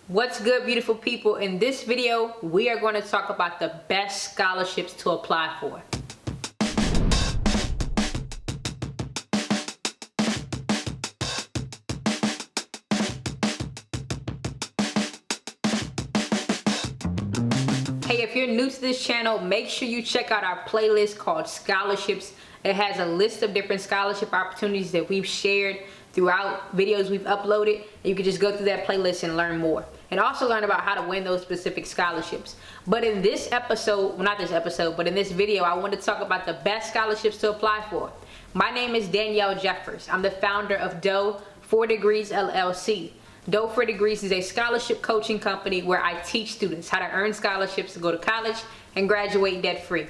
What's good, beautiful people? In this video, we are going to talk about the best scholarships to apply for. Hey, if you're new to this channel, make sure you check out our playlist called Scholarships. It has a list of different scholarship opportunities that we've shared throughout videos we've uploaded. You can just go through that playlist and learn more, and also learn about how to win those specific scholarships. But in this episode, well, not this episode, but in this video, I want to talk about the best scholarships to apply for. My name is Danielle Jeffers. I'm the founder of Doe 4 Degrees LLC. Doe 4 Degrees is a scholarship coaching company where I teach students how to earn scholarships to go to college and graduate debt-free.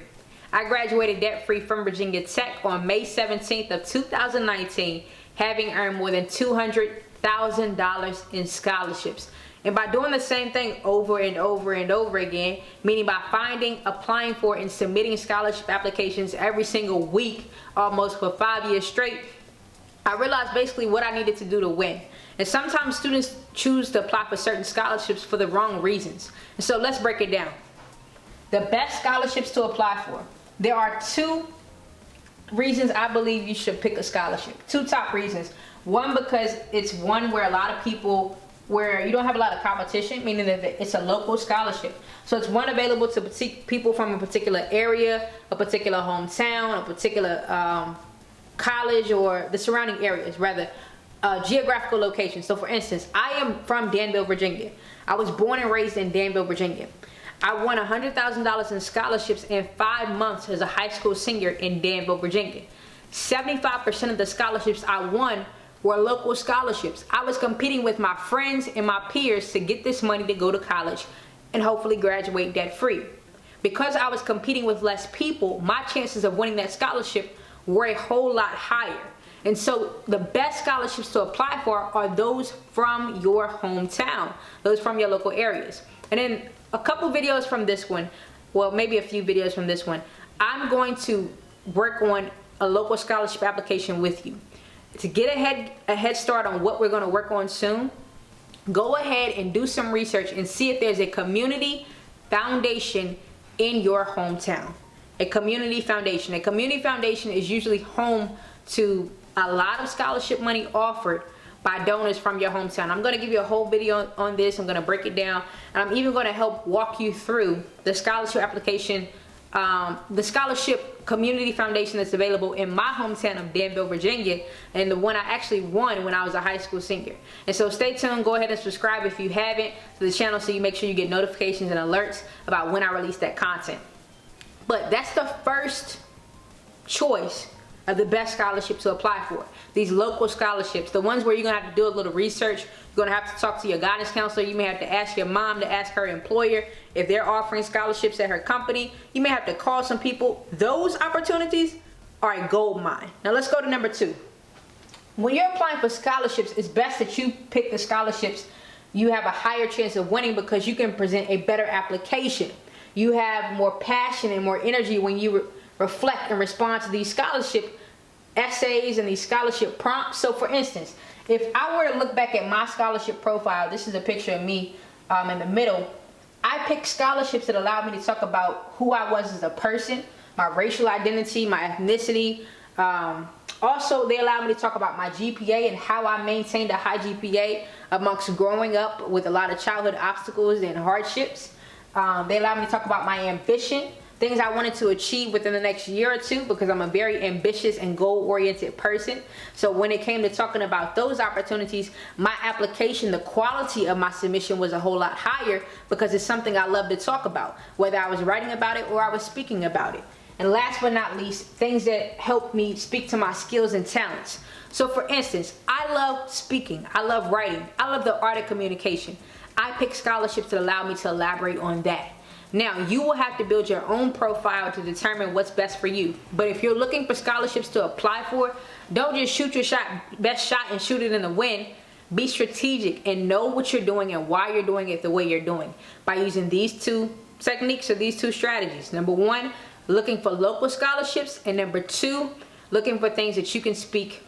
I graduated debt-free from Virginia Tech on May 17th of 2019, having earned more than $200,000 in scholarships. And by doing the same thing over and over and over again, meaning by finding, applying for, and submitting scholarship applications every single week, almost for 5 years straight, I realized basically what I needed to do to win. And sometimes students choose to apply for certain scholarships for the wrong reasons. And so let's break it down. The best scholarships to apply for. There are two reasons I believe you should pick a scholarship. Two top reasons. One, because it's one where a lot of people, where you don't have a lot of competition, meaning that it's a local scholarship. So it's one available to people from a particular area, a particular hometown, a particular college, or the surrounding areas, rather, geographical location. So for instance, I am from Danville, Virginia. I was born and raised in Danville, Virginia. I won $100,000 in scholarships in 5 months as a high school senior in Danville, Virginia. 75% of the scholarships I won were local scholarships. I was competing with my friends and my peers to get this money to go to college and hopefully graduate debt-free. Because I was competing with less people, my chances of winning that scholarship were a whole lot higher. And so the best scholarships to apply for are those from your hometown, those from your local areas. And then a couple videos from this one, well, maybe a few videos from this one, I'm going to work on a local scholarship application with you. To get a head start on what we're going to work on soon, go ahead and do some research and see if there's a community foundation in your hometown. A community foundation. A community foundation is usually home to a lot of scholarship money offered by donors from your hometown. I'm going to give you a whole video on this. I'm going to break it down, and I'm even going to help walk you through the scholarship application, the scholarship community foundation that's available in my hometown of Danville, Virginia, and the one I actually won when I was a high school senior. And so stay tuned. Go ahead and subscribe if you haven't to the channel, so you make sure you get notifications and alerts about when I release that content. But that's the first choice of the best scholarship to apply for. These local scholarships, the ones where you're gonna have to do a little research. You're gonna have to talk to your guidance counselor. You may have to ask your mom to ask her employer if they're offering scholarships at her company. You may have to call some people. Those opportunities are a gold mine. Now let's go to number two. When you're applying for scholarships, it's best that you pick the scholarships you have a higher chance of winning, because you can present a better application. You have more passion and more energy when you reflect and respond to these scholarship essays and these scholarship prompts. So for instance, if I were to look back at my scholarship profile, this is a picture of me in the middle. I picked scholarships that allowed me to talk about who I was as a person, my racial identity, my ethnicity. Also, they allowed me to talk about my GPA and how I maintained a high GPA amongst growing up with a lot of childhood obstacles and hardships. They allowed me to talk about my ambition, things I wanted to achieve within the next year or two, because I'm a very ambitious and goal-oriented person. So when it came to talking about those opportunities, my application, the quality of my submission was a whole lot higher, because it's something I love to talk about, whether I was writing about it or I was speaking about it. And last but not least, things that help me speak to my skills and talents. So for instance, I love speaking, I love writing, I love the art of communication. I pick scholarships that allow me to elaborate on that. Now, you will have to build your own profile to determine what's best for you. But if you're looking for scholarships to apply for, don't just shoot your best shot and shoot it in the wind. Be strategic and know what you're doing and why you're doing it the way you're doing, by using these two techniques or these two strategies. Number one, looking for local scholarships, and number two, looking for things that you can speak,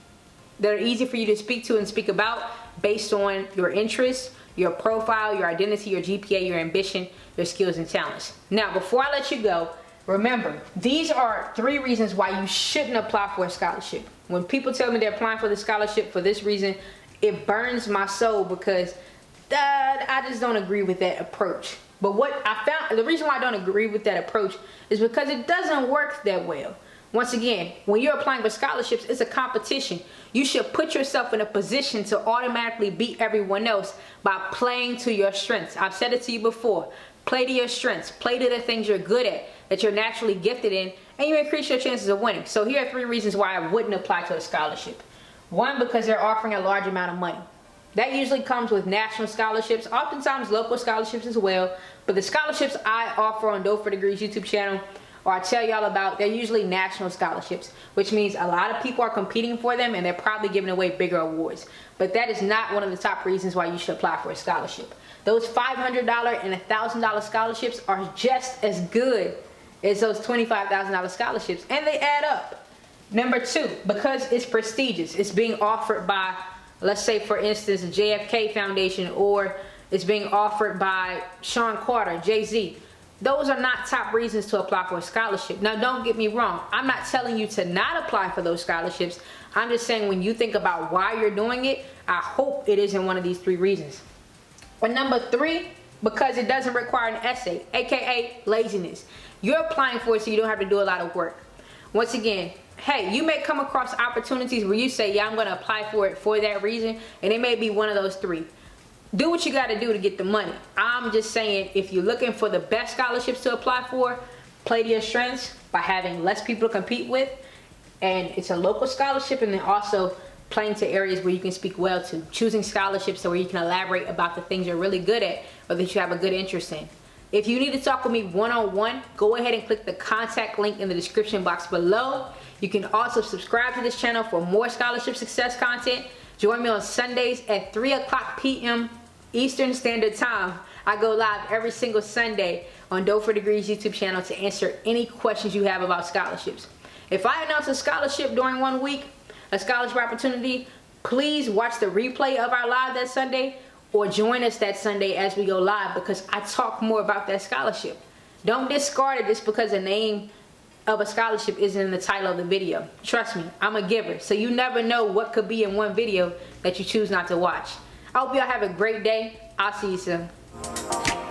that are easy for you to speak to and speak about based on your interests, your profile, your identity, your GPA, your ambition, your skills and talents. Now, before I let you go, remember, these are 3 reasons why you shouldn't apply for a scholarship. When people tell me they're applying for the scholarship for this reason, it burns my soul because I just don't agree with that approach. But what I found, the reason why I don't agree with that approach is because it doesn't work that well. Once again, when you're applying for scholarships, it's a competition. You should put yourself in a position to automatically beat everyone else by playing to your strengths. I've said it to you before. Play to your strengths. Play to the things you're good at, that you're naturally gifted in, and you increase your chances of winning. So here are 3 reasons why I wouldn't apply to a scholarship. 1, because they're offering a large amount of money. That usually comes with national scholarships, oftentimes local scholarships as well. But the scholarships I offer on Dope for Degrees YouTube channel, or I tell y'all about, they're usually national scholarships, which means a lot of people are competing for them and they're probably giving away bigger awards. But that is not one of the top reasons why you should apply for a scholarship. Those $500 and $1,000 scholarships are just as good as those $25,000 scholarships, and they add up. Number 2, because it's prestigious. It's being offered by, let's say for instance, the JFK Foundation, or it's being offered by Sean Carter, Jay-Z. Those are not top reasons to apply for a scholarship. Now, don't get me wrong. I'm not telling you to not apply for those scholarships. I'm just saying when you think about why you're doing it, I hope it isn't one of these 3 reasons. And number 3, because it doesn't require an essay, aka laziness. You're applying for it so you don't have to do a lot of work. Once again, hey, you may come across opportunities where you say, yeah, I'm going to apply for it for that reason, and it may be one of those 3. Do what you got to do to get the money. I'm just saying, if you're looking for the best scholarships to apply for, play to your strengths by having less people to compete with, and it's a local scholarship, and then also playing to areas where you can speak well to. Choosing scholarships so where you can elaborate about the things you're really good at or that you have a good interest in. If you need to talk with me one-on-one, go ahead and click the contact link in the description box below. You can also subscribe to this channel for more scholarship success content. Join me on Sundays at 3:00 p.m. Eastern Standard Time. I go live every single Sunday on Dope for Degrees YouTube channel to answer any questions you have about scholarships. If I announce a scholarship during 1 week, a scholarship opportunity, please watch the replay of our live that Sunday, or join us that Sunday as we go live, because I talk more about that scholarship. Don't discard it just because the name of a scholarship isn't in the title of the video. Trust me, I'm a giver, so you never know what could be in one video that you choose not to watch. I hope y'all have a great day. I'll see you soon.